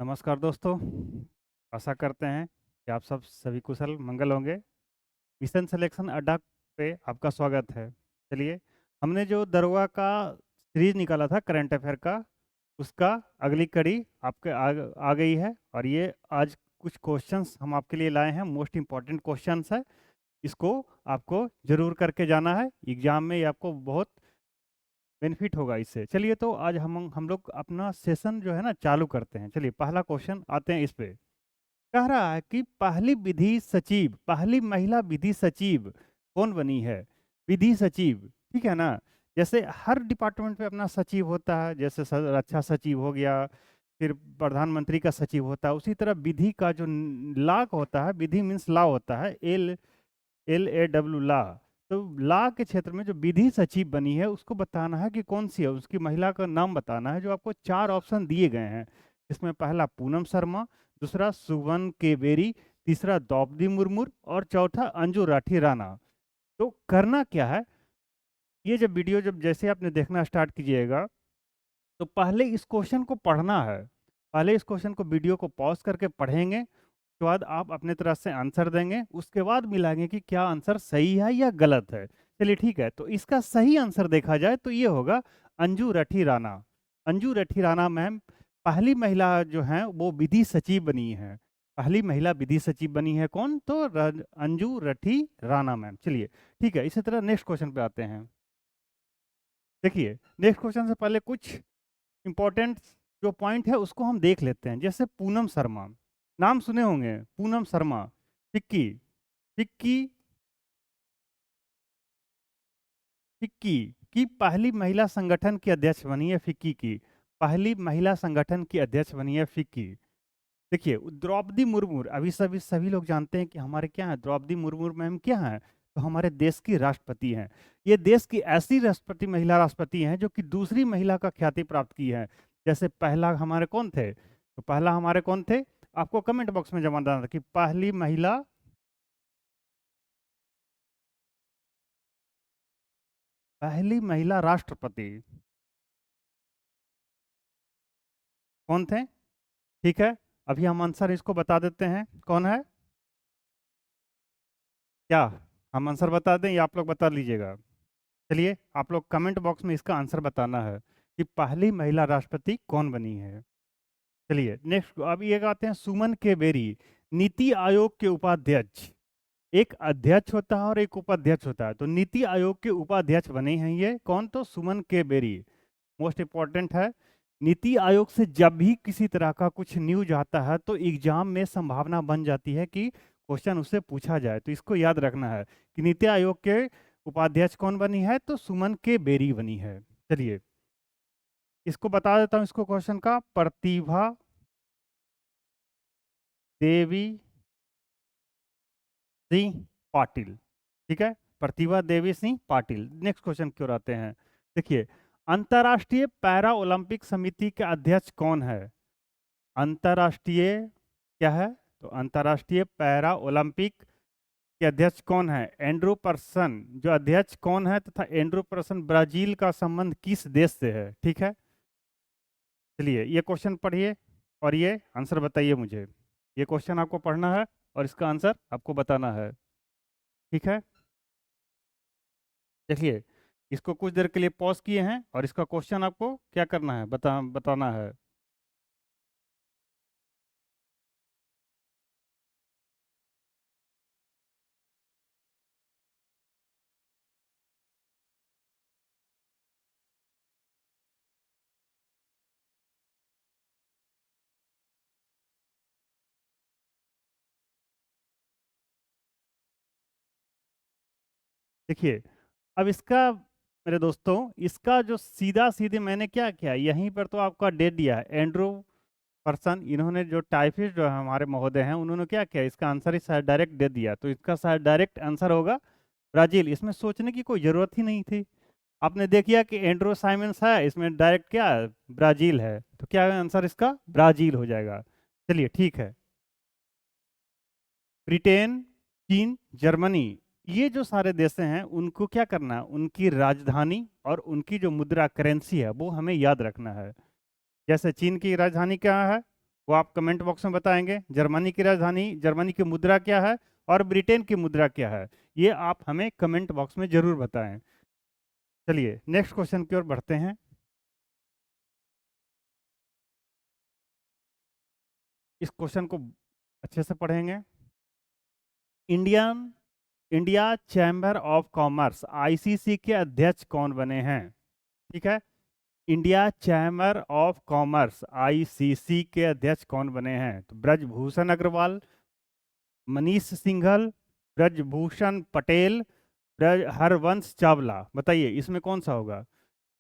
नमस्कार दोस्तों। आशा करते हैं कि आप सब सभी कुशल मंगल होंगे। मिशन सिलेक्शन अड्डा पे आपका स्वागत है। चलिए, हमने जो दरोगा का सीरीज निकाला था करंट अफेयर का, उसका अगली कड़ी आपके आ गई है। और ये आज कुछ क्वेश्चंस हम आपके लिए लाए हैं, मोस्ट इम्पॉर्टेंट क्वेश्चंस है। इसको आपको जरूर करके जाना है एग्जाम में, ये आपको बहुत बेनिफिट होगा इससे। चलिए, तो आज हम लोग अपना सेशन जो है ना चालू करते हैं। चलिए, पहला क्वेश्चन आते हैं इस पे। कह रहा है कि पहली विधि सचिव, पहली महिला विधि सचिव कौन बनी है? विधि सचिव, ठीक है ना। जैसे हर डिपार्टमेंट में अपना सचिव होता है, जैसे रक्षा सचिव हो गया, फिर प्रधानमंत्री का सचिव होता है, उसी तरह विधि का जो लॉ होता है, विधि मीन्स लॉ होता है, LAW ला। तो ला के क्षेत्र में जो विधि सचिव बनी है उसको बताना है कि कौन सी है, उसकी महिला का नाम बताना है। जो आपको 4 ऑप्शन दिए गए हैं, इसमें पहला पूनम शर्मा, दूसरा सुवन केवेरी, तीसरा द्रौपदी मुर्मू और चौथा अंजू राठी राणा। तो करना क्या है, ये जब वीडियो जब जैसे आपने देखना स्टार्ट कीजिएगा, तो पहले इस क्वेश्चन को पढ़ना है। पहले इस क्वेश्चन को, वीडियो को पॉज करके पढ़ेंगे, उसके बाद आप अपने तरफ से आंसर देंगे, उसके बाद मिलाएंगे कि क्या आंसर सही है या गलत है। चलिए ठीक है, तो इसका सही आंसर देखा जाए तो ये होगा अंजू रठी राणा। अंजू रठी राणा मैम पहली महिला जो है वो विधि सचिव बनी है। पहली महिला विधि सचिव बनी है कौन? तो अंजू रठी राणा मैम। चलिए ठीक है, इसी तरह नेक्स्ट क्वेश्चन पे आते हैं। देखिए, नेक्स्ट क्वेश्चन से पहले कुछ इंपॉर्टेंट जो पॉइंट है उसको हम देख लेते हैं। जैसे पूनम शर्मा, नाम सुने होंगे, Poonam Sharma, FICCI, FICCI, FICCI की पहली महिला संगठन की अध्यक्ष बनी है। फिक्की की पहली महिला संगठन की अध्यक्ष बनी है फिक्की। देखिए, द्रौपदी मुर्मू, अभी सभी सभी लोग जानते हैं कि हमारे क्या है, द्रौपदी मुर्मू मैम क्या है, तो हमारे देश की राष्ट्रपति हैं। ये देश की ऐसी राष्ट्रपति, महिला राष्ट्रपति हैं जो कि दूसरी महिला का ख्याति प्राप्त की है। जैसे पहला हमारे कौन थे, तो पहला हमारे कौन थे, आपको कमेंट बॉक्स में जमा देना था कि पहली महिला, पहली महिला राष्ट्रपति कौन थे। ठीक है, अभी हम आंसर इसको बता देते हैं कौन है। क्या हम आंसर बता दें या आप लोग बता लीजिएगा? चलिए, आप लोग कमेंट बॉक्स में इसका आंसर बताना है कि पहली महिला राष्ट्रपति कौन बनी है। चलिए नेक्स्ट, अब ये आते हैं सुमन के बेरी, नीति आयोग के उपाध्यक्ष। एक अध्यक्ष होता है और एक उपाध्यक्ष होता है, तो नीति आयोग के उपाध्यक्ष बने हैं ये कौन? तो सुमन के बेरी। मोस्ट इंपॉर्टेंट है, नीति आयोग से जब भी किसी तरह का कुछ न्यूज आता है तो एग्जाम में संभावना बन जाती है कि क्वेश्चन उससे पूछा जाए। तो इसको याद रखना है कि नीति आयोग के उपाध्यक्ष कौन बनी है, तो सुमन के बेरी बनी है। चलिए, इसको बता देता हूँ, इसको क्वेश्चन का, प्रतिभा देवी सिंह पाटिल। ठीक है, प्रतिभा देवी सिंह पाटिल। नेक्स्ट क्वेश्चन की ओर आते हैं। देखिए, अंतर्राष्ट्रीय पैरा ओलंपिक समिति के अध्यक्ष कौन है? अंतर्राष्ट्रीय क्या है, तो अंतर्राष्ट्रीय पैरा ओलंपिक के अध्यक्ष कौन है? एंड्रू पर्सन जो अध्यक्ष कौन है, तथा एंड्रू पर्सन ब्राजील का संबंध किस देश से है? ठीक है, चलिए ये क्वेश्चन पढ़िए और ये आंसर बताइए मुझे। ये क्वेश्चन आपको पढ़ना है और इसका आंसर आपको बताना है। ठीक है, देखिए, इसको कुछ देर के लिए पॉज किए हैं और इसका क्वेश्चन आपको क्या करना है, बताना है। देखिए, अब इसका, मेरे दोस्तों, इसका जो सीधा सीधे मैंने क्या किया, यहीं पर तो आपका डेट दिया है, एंड्रू पर्सन। इन्होंने जो टाइपिस्ट जो है हमारे महोदय हैं, उन्होंने क्या किया, इसका आंसर ही शायद डायरेक्ट दे दिया। तो इसका शायद डायरेक्ट आंसर होगा ब्राजील। इसमें सोचने की कोई ज़रूरत ही नहीं थी। आपने देखिए कि एंड्रो साइमंस है, इसमें डायरेक्ट क्या है, ब्राजील है। तो क्या आंसर इसका ब्राजील हो जाएगा। चलिए ठीक है, ब्रिटेन, चीन, जर्मनी, ये जो सारे देश हैं उनको क्या करना है, उनकी राजधानी और उनकी जो मुद्रा करेंसी है वो हमें याद रखना है। जैसे चीन की राजधानी क्या है, वो आप कमेंट बॉक्स में बताएंगे। जर्मनी की राजधानी, जर्मनी की मुद्रा क्या है और ब्रिटेन की मुद्रा क्या है, ये आप हमें कमेंट बॉक्स में जरूर बताएं। चलिए नेक्स्ट क्वेश्चन की ओर बढ़ते हैं। इस क्वेश्चन को अच्छे से पढ़ेंगे। Indian India chamber of commerce ICC के अध्यक्ष कौन बने हैं? ठीक है, India chamber of commerce ICC के अध्यक्ष कौन बने हैं? तो ब्रजभूषण अग्रवाल, मनीष सिंघल, ब्रजभूषण पटेल, हरवंश चावला। बताइए इसमें कौन सा होगा?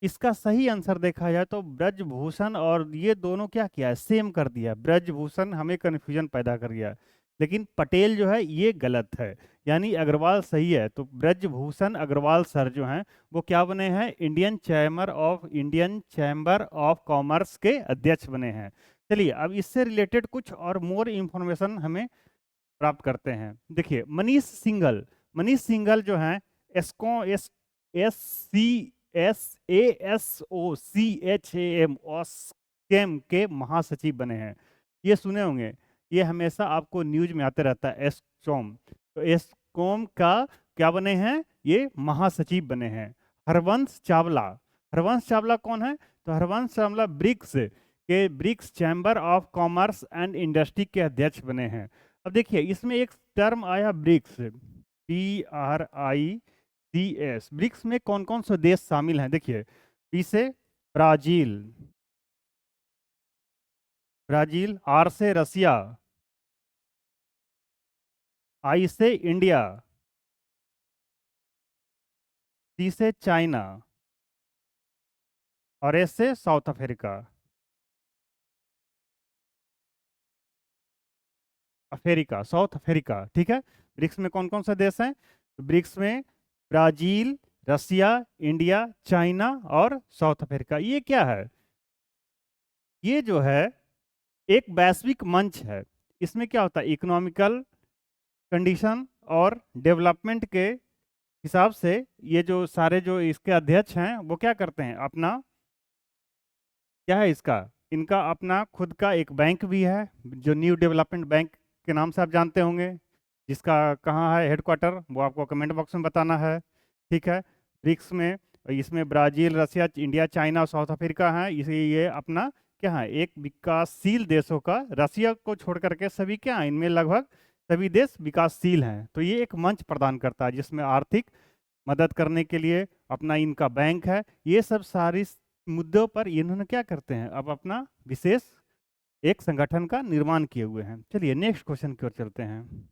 इसका सही आंसर देखा जाए तो ब्रजभूषण और ये दोनों क्या किया है, सेम कर दिया। ब्रजभूषण हमें कन्फ्यूजन पैदा कर गया, लेकिन पटेल जो है ये गलत है, यानी अग्रवाल सही है। तो ब्रजभूषण अग्रवाल सर जो हैं वो क्या बने हैं? इंडियन चैम्बर ऑफ कॉमर्स के अध्यक्ष बने हैं। चलिए अब इससे रिलेटेड कुछ और मोर इंफॉर्मेशन हमें प्राप्त करते हैं। देखिए मनीष सिंघल जो हैं एसको एस एस सी SASOCHAM ऑस्केम के महासचिव बने हैं। ये सुने होंगे, ये हमेशा आपको न्यूज में आते रहता है एस्कॉम। तो एस्कॉम का क्या बने हैं? ये महासचिव बने हैं। हरवंश चावला कौन है? तो Harvansh Chawla BRICS chamber of commerce and industry के अध्यक्ष बने हैं। अब देखिए इसमें एक टर्म आया ब्रिक्स, BRICS। ब्रिक्स में कौन कौन से देश शामिल हैं? देखिए बी से ब्राजील, आर से रसिया, आई से इंडिया, सी से चाइना और एस से साउथ अफ्रीका। साउथ अफ्रीका, ठीक है। ब्रिक्स में कौन कौन से देश हैं? तो ब्रिक्स में ब्राजील, रसिया, इंडिया, चाइना और साउथ अफ्रीका। ये क्या है? ये जो है एक वैश्विक मंच है। इसमें क्या होता है, इकोनॉमिकल कंडीशन और डेवलपमेंट के हिसाब से ये जो सारे जो इसके अध्यक्ष हैं वो क्या करते हैं, अपना क्या है इसका, इनका अपना खुद का एक बैंक भी है जो न्यू डेवलपमेंट बैंक के नाम से आप जानते होंगे, जिसका कहाँ है हेडक्वार्टर, वो आपको कमेंट बॉक्स में बताना है। ठीक है, ब्रिक्स में इसमें ब्राज़ील, रसिया, इंडिया, चाइना और साउथ अफ्रीका है। इसे ये अपना क्या है, एक विकासशील देशों का, रसिया को छोड़ करके सभी क्या है, इनमें लगभग सभी देश विकासशील हैं। तो ये एक मंच प्रदान करता है जिसमें आर्थिक मदद करने के लिए अपना इनका बैंक है। ये सब सारी मुद्दों पर इन्होंने क्या करते हैं, अब अपना विशेष एक संगठन का निर्माण किए हुए हैं। चलिए नेक्स्ट क्वेश्चन की ओर चलते हैं।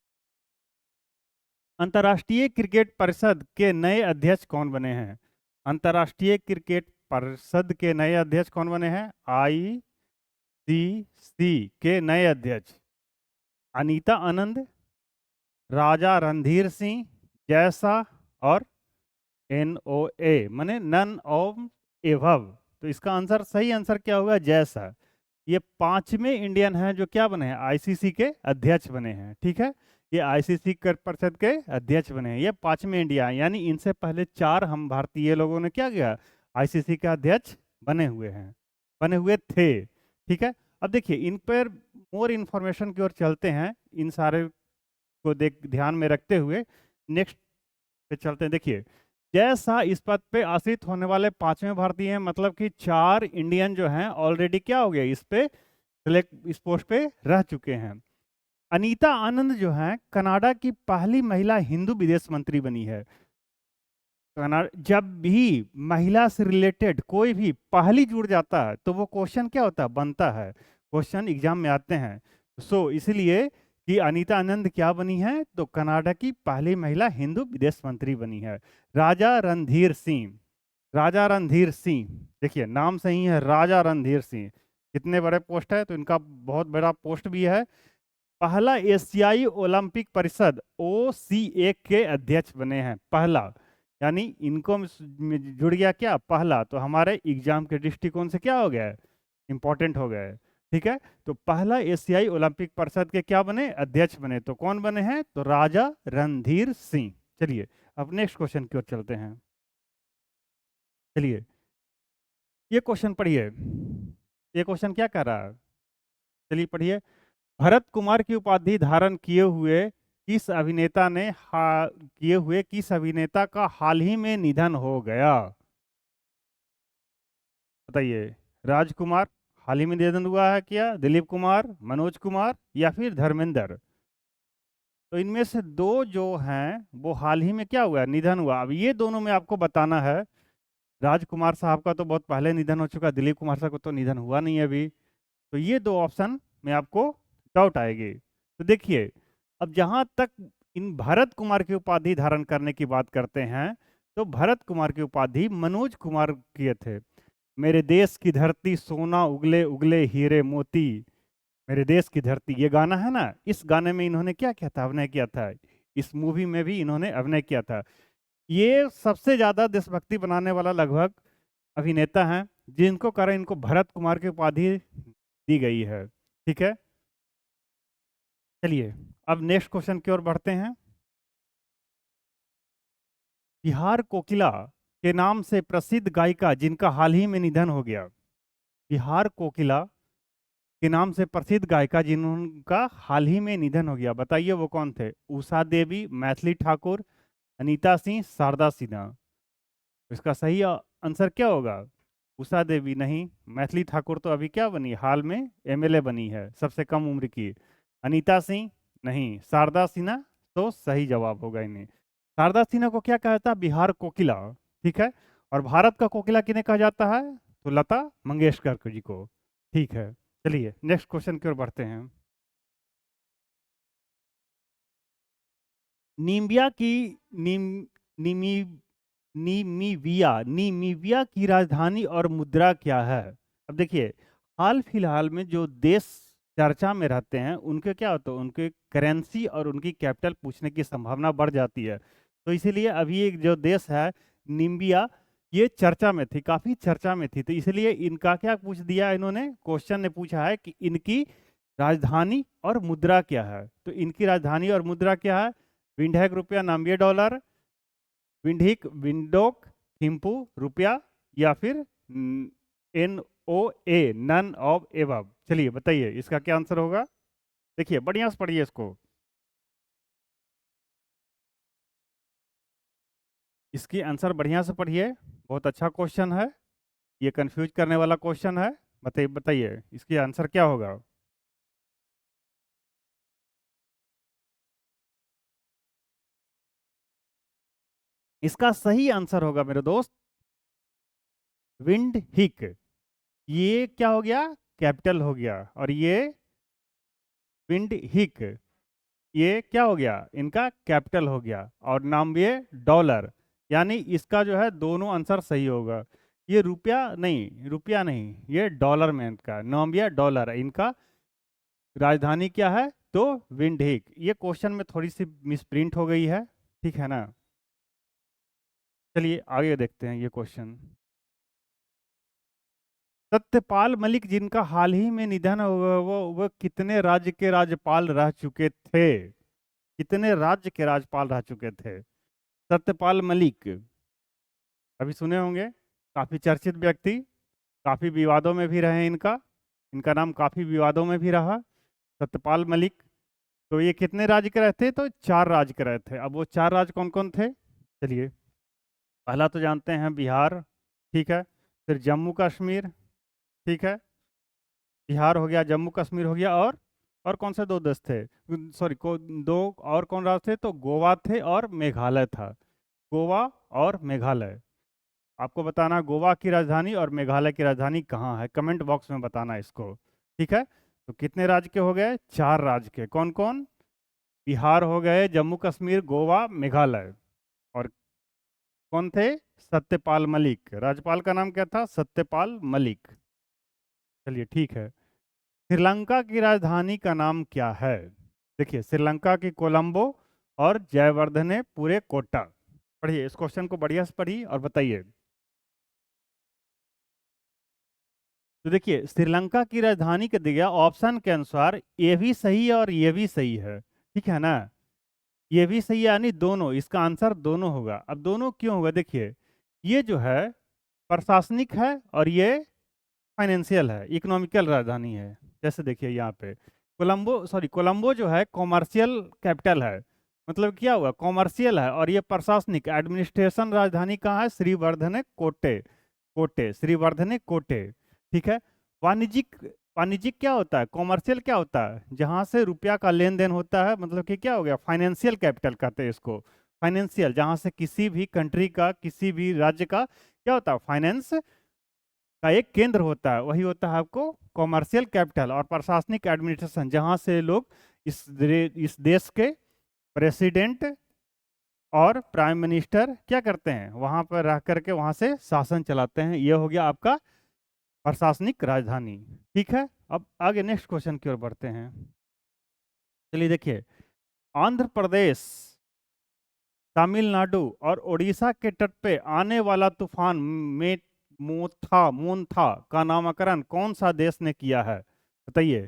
अंतर्राष्ट्रीय क्रिकेट परिषद के नए अध्यक्ष कौन बने हैं? अंतर्राष्ट्रीय क्रिकेट परिषद के नए अध्यक्ष कौन बने हैं? ICC के नए अध्यक्ष अनीता आनंद, राजा रणधीर सिंह, जैसा और NOA, माने नन ऑफ एभव। तो इसका आंसर, सही आंसर क्या होगा? जैसा। ये पांचवें इंडियन हैं जो क्या बने हैं, आईसीसी के अध्यक्ष बने हैं। ठीक है, ये आईसीसी परिषद के अध्यक्ष बने हैं, ये पांचवें इंडिया हैं। यानी इनसे पहले 4 हम भारतीय लोगों ने क्या किया, आईसीसी के अध्यक्ष बने हुए हैं, बने हुए थे। ठीक है, अब देखिए इन पर मोर इन्फॉर्मेशन की ओर चलते हैं। इन सारे को ध्यान में रखते हुए नेक्स्ट पे चलते हैं। देखिए जैसा इस पद पे आश्रित होने वाले 5वें भारतीय हैं, मतलब कि 4 इंडियन जो हैं ऑलरेडी क्या हो गया, इस पे सेलेक्ट, इस पोस्ट पे रह चुके हैं। अनीता आनंद जो हैं कनाडा की पहली महिला हिंदू विदेश मंत्री बनी है। जब भी महिला से रिलेटेड कोई भी पहली जुड़ जाता है तो वो क्वेश्चन क्या होता है, बनता है, क्वेश्चन एग्जाम में आते हैं। सो इसलिए कि अनीता आनंद क्या बनी है, तो कनाडा की पहली महिला हिंदू विदेश मंत्री बनी है। राजा रणधीर सिंह, देखिए नाम सही है, राजा रणधीर सिंह। कितने बड़े पोस्ट है, तो इनका बहुत बड़ा पोस्ट भी है। पहला एशियाई ओलंपिक परिषद OCA के अध्यक्ष बने हैं, पहला, यानी इनको में जुड़ गया क्या, पहला। तो हमारे एग्जाम के दृष्टिकोण से क्या हो गया है, इंपॉर्टेंट हो गया है। ठीक है, तो पहला एशियाई ओलंपिक परिषद के क्या बने, अध्यक्ष बने। तो कौन बने हैं, तो राजा रणधीर सिंह। चलिए अब नेक्स्ट क्वेश्चन की ओर चलते हैं। चलिए ये क्वेश्चन पढ़िए, ये क्वेश्चन क्या कर रहा है, चलिए पढ़िए। भरत कुमार की उपाधि धारण किए हुए किस अभिनेता का हाल ही में निधन हो गया? बताइए। राजकुमार हाल ही में निधन हुआ है क्या? दिलीप कुमार, मनोज कुमार या फिर धर्मेंद्र? तो इनमें से दो जो हैं वो हाल ही में क्या हुआ है? निधन हुआ। अब ये दोनों में आपको बताना है। राजकुमार साहब का तो बहुत पहले निधन हो चुका, दिलीप कुमार साहब का तो निधन हुआ नहीं है अभी। तो ये दो ऑप्शन में आपको डाउट आएगी। तो देखिए, अब जहां तक इन भरत कुमार की उपाधि धारण करने की बात करते हैं, तो भरत कुमार की उपाधि मनोज कुमार किए थे। मेरे देश की धरती सोना उगले उगले हीरे मोती, मेरे देश की धरती, ये गाना है ना, इस गाने में इन्होंने क्या किया था? अभिनय किया था। इस मूवी में भी इन्होंने अभिनय किया था। ये सबसे ज्यादा देशभक्ति बनाने वाला लगभग अभिनेता हैं, जिनको कारण इनको भरत कुमार की उपाधि दी गई है। ठीक है, चलिए अब नेक्स्ट क्वेश्चन की ओर बढ़ते हैं। बिहार कोकिला के नाम से प्रसिद्ध गायिका जिनका हाल ही में निधन हो गया। बिहार कोकिला के नाम से प्रसिद्ध गायिका जिनका हाल ही में निधन हो गया, बताइए वो कौन थे? उषा देवी, मैथिली ठाकुर, अनीता सिंह, शारदा सिन्हा। इसका सही आंसर क्या होगा? उषा देवी नहीं, मैथिली ठाकुर तो अभी क्या बनी, हाल में एमएलए बनी है, सबसे कम उम्र की। अनीता सिंह नहीं, शारदा सिन्हा तो सही जवाब होगा इन्हें। शारदा सिन्हा को क्या कहा जाता है? बिहार कोकिला। ठीक है, और भारत का कोकिला किन्हें कहा जाता है? तो लता मंगेशकर जी को। ठीक है, चलिए नेक्स्ट क्वेश्चन की ओर बढ़ते हैं। नीमिया की नीम नीमी नीमीविया की राजधानी और मुद्रा क्या है? अब देखिए, हाल फिलहाल में जो देश चर्चा में रहते हैं उनके क्या होता है, उनके करेंसी और उनकी कैपिटल पूछने की संभावना बढ़ जाती है। तो इसीलिए अभी एक जो देश है नीमिया, ये चर्चा में थी, काफी चर्चा में थी, तो इसलिए इनका क्या पूछ दिया इन्होंने, क्वेश्चन ने पूछा है कि इनकी राजधानी और मुद्रा क्या है। तो इनकी राजधानी और मुद्रा क्या है? विंडहैक रुपया, नाम्बिया डॉलर, विंढिक विंडोक थिम्पू रुपया, या फिर NOA, नन ऑफ एवब। चलिए बताइए इसका क्या आंसर होगा? देखिए बढ़िया से पढ़िए इसको। इसकी आंसर बढ़िया से पढ़िए, बहुत अच्छा क्वेश्चन है, ये कंफ्यूज करने वाला क्वेश्चन है। बताइए बताइए इसकी आंसर क्या होगा? इसका सही आंसर होगा मेरे दोस्त विंड हिक। ये क्या हो गया? कैपिटल हो गया, और ये विंड हिक, ये क्या हो गया? इनका कैपिटल हो गया, और नाम भी है डॉलर। यानी इसका जो है दोनों आंसर सही होगा। ये रुपया नहीं, ये डॉलर में इनका नाम भी है डॉलर है। इनका राजधानी क्या है? तो विंडहिक। ये क्वेश्चन में थोड़ी सी मिसप्रिंट हो गई है, ठीक है ना। चलिए आगे देखते हैं ये क्वेश्चन। सत्यपाल मलिक जिनका हाल ही में निधन हुआ, वो कितने राज्य के राज्यपाल रह चुके थे? कितने राज्य के राज्यपाल रह चुके थे सत्यपाल मलिक? अभी सुने होंगे, काफी चर्चित व्यक्ति, काफी विवादों में भी रहे इनका, इनका नाम काफी विवादों में भी रहा, सत्यपाल मलिक। तो ये कितने राज्य के रहे थे? तो 4 राज्य के रहे थे। अब वो 4 राज्य कौन कौन थे? चलिए, पहला तो जानते हैं बिहार, ठीक है, फिर जम्मू कश्मीर, ठीक है, बिहार हो गया, जम्मू कश्मीर हो गया, और कौन से 2 देश थे? सॉरी, को 2 और कौन राज्य थे? तो गोवा थे और मेघालय था। गोवा और मेघालय। आपको बताना है गोवा की राजधानी और मेघालय की राजधानी कहाँ है, कमेंट बॉक्स में बताना इसको। ठीक है, तो कितने राज्य के हो गए? 4 राज्य के। कौन कौन? बिहार हो गए, जम्मू कश्मीर, गोवा, मेघालय। और कौन थे? सत्यपाल मलिक। राज्यपाल का नाम क्या था? सत्यपाल मलिक। चलिए ठीक है। श्रीलंका की राजधानी का नाम क्या है? देखिए, श्रीलंका की कोलंबो और जयवर्धने पूरे कोटा। पढ़िए इस क्वेश्चन को बढ़िया से पढ़िए और बताइए। तो देखिए, श्रीलंका की राजधानी के दिया ऑप्शन के अनुसार ये भी सही है और ये भी सही है, ठीक है ना। ये भी सही है, यानी दोनों, इसका आंसर दोनों होगा। अब दोनों क्यों होगा? देखिए, ये जो है प्रशासनिक है और ये फाइनेंशियल है, इकोनॉमिकल राजधानी है। जैसे देखिए यहाँ पे कोलंबो जो है कॉमर्शियल कैपिटल है, मतलब क्या हुआ, कॉमर्शियल है। और ये प्रशासनिक एडमिनिस्ट्रेशन राजधानी कहाँ है, श्रीवर्धने कोटे, श्रीवर्धने कोटे। ठीक है। वाणिज्यिक वाणिज्यिक क्या होता है, कॉमर्शियल क्या होता है, जहाँ से रुपया का लेन देन होता है, मतलब कि क्या हो गया, फाइनेंशियल कैपिटल कहते हैं इसको। फाइनेंशियल, जहाँ से किसी भी कंट्री का, किसी भी राज्य का क्या होता है, फाइनेंस का एक केंद्र होता है, वही होता है आपको कॉमर्शियल कैपिटल। और प्रशासनिक एडमिनिस्ट्रेशन, जहाँ से लोग इस देश के प्रेसिडेंट और प्राइम मिनिस्टर क्या करते हैं, वहां पर रह करके वहां से शासन चलाते हैं। ये हो गया आपका प्रशासनिक राजधानी। ठीक है। अब आगे नेक्स्ट क्वेश्चन की ओर बढ़ते हैं। चलिए देखिए, आंध्र प्रदेश, तमिलनाडु और उड़ीसा के तट पे आने वाला तूफान में मोन्था का नामकरण कौन सा देश ने किया है, बताइए।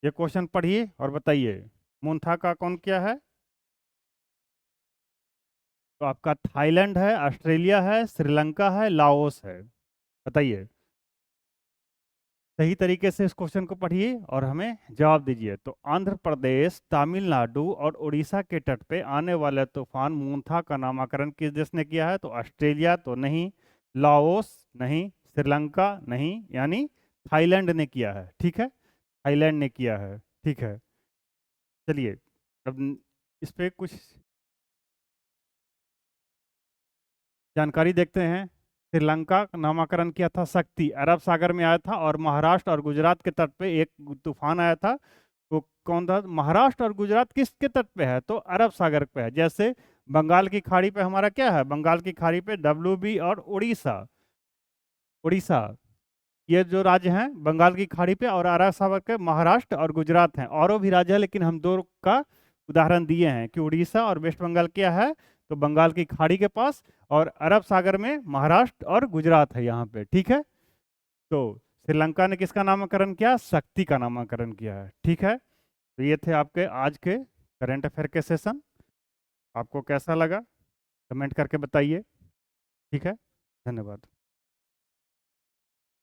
ये क्वेश्चन पढ़िए और बताइए, मोन्था का कौन किया है। तो आपका थाईलैंड है, ऑस्ट्रेलिया है, श्रीलंका है, लाओस है, बताइए। सही तरीके से इस क्वेश्चन को पढ़िए और हमें जवाब दीजिए। तो आंध्र प्रदेश, तमिलनाडु और उड़ीसा के तट पे आने वाले तूफान मोन्था का नामकरण किस देश ने किया है, तो ऑस्ट्रेलिया तो नहीं, लाओस नहीं, श्रीलंका नहीं, यानी थाईलैंड ने किया है। ठीक है, थाईलैंड ने किया है। ठीक है। चलिए अब इस पे कुछ जानकारी देखते हैं। श्रीलंका का नामकरण किया था शक्ति, अरब सागर में आया था, और महाराष्ट्र और गुजरात के तट पे एक तूफान आया था। वो कौन था, महाराष्ट्र और गुजरात किसके तट पे है, तो अरब सागर पे है। जैसे बंगाल की खाड़ी पे हमारा क्या है, बंगाल की खाड़ी पे WB और उड़ीसा, उड़ीसा, ये जो राज्य हैं बंगाल की खाड़ी पे, और अरब सागर के महाराष्ट्र और गुजरात हैं। और भी राज्य है, लेकिन हम दो का उदाहरण दिए हैं कि उड़ीसा और वेस्ट बंगाल क्या है, तो बंगाल की खाड़ी के पास, और अरब सागर में महाराष्ट्र और गुजरात है यहाँ पे। ठीक है। तो श्रीलंका ने किसका नामकरण किया, शक्ति का नामकरण किया है। ठीक है। तो ये थे आपके आज के करंट अफेयर के सेशन। आपको कैसा लगा कमेंट करके बताइए। ठीक है, धन्यवाद।